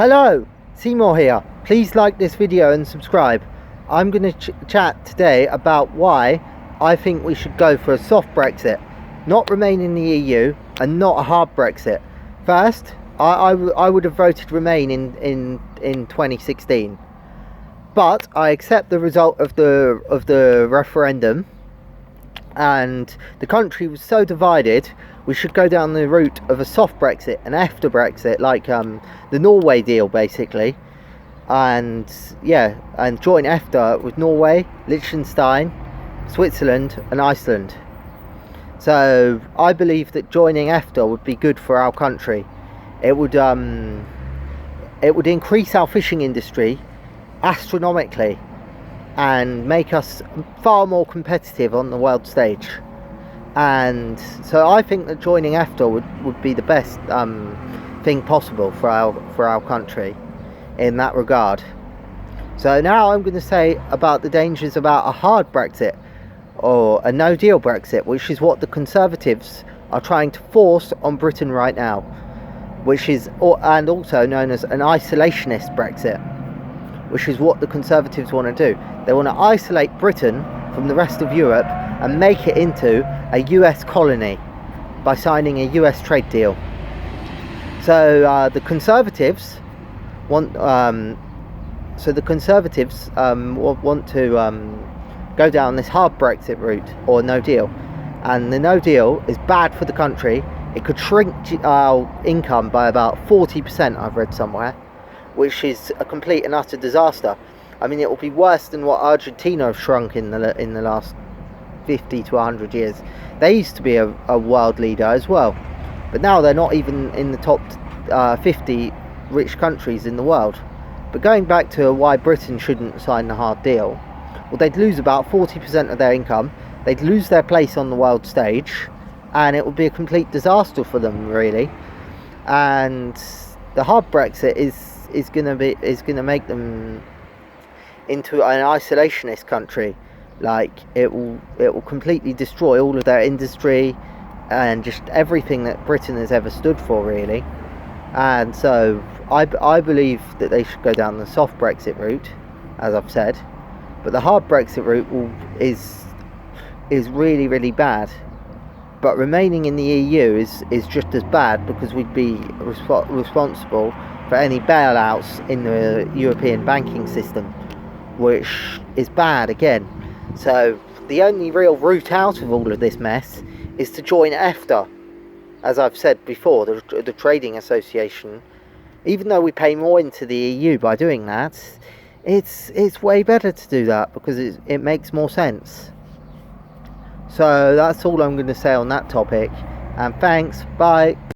Hello, Seymour here. Please like this video and subscribe. I'm going to chat today about why I think we should go for a soft Brexit, not remain in the EU, and not a hard Brexit. First, I would have voted remain in 2016, but I accept the result of the referendum, and the country was so divided. We should go down the route of a soft Brexit, an after Brexit, like the Norway deal basically, and join EFTA with Norway, Liechtenstein, Switzerland and Iceland. So I believe that joining EFTA would be good for our country. It would increase our fishing industry astronomically and make us far more competitive on the world stage. And so I think that joining EFTA would be the best thing possible for our country in that regard. So now I'm going to say about the dangers about a hard Brexit or a no deal Brexit, which is what the Conservatives are trying to force on Britain right now, and also known as an isolationist Brexit, which is what the Conservatives want to do. They want to isolate Britain from the rest of Europe and make it into a US colony by signing a US trade deal. So the Conservatives want to go down this hard Brexit route or no deal, and the no deal is bad for the country. It could shrink our income by about 40%, I've read somewhere, which is a complete and utter disaster. I mean, it will be worse than what Argentina have shrunk in the last 50 to 100 years. They used to be a world leader as well, but now they're not even in the top 50 rich countries in the world. But going back to why Britain shouldn't sign the hard deal, well, they'd lose about 40% of their income, they'd lose their place on the world stage, and it would be a complete disaster for them, really. And the hard Brexit is going to make them into an isolationist country. Like, it will completely destroy all of their industry and just everything that Britain has ever stood for, really. And so I believe that they should go down the soft Brexit route, as I've said, but the hard Brexit route is really, really bad. But remaining in the EU is just as bad, because we'd be responsible for any bailouts in the European banking system, which is bad again. So the only real route out of all of this mess is to join EFTA, as I've said before, the trading association. Even though we pay more into the EU by doing that, it's way better to do that, because it makes more sense. So that's all I'm going to say on that topic, and thanks, bye.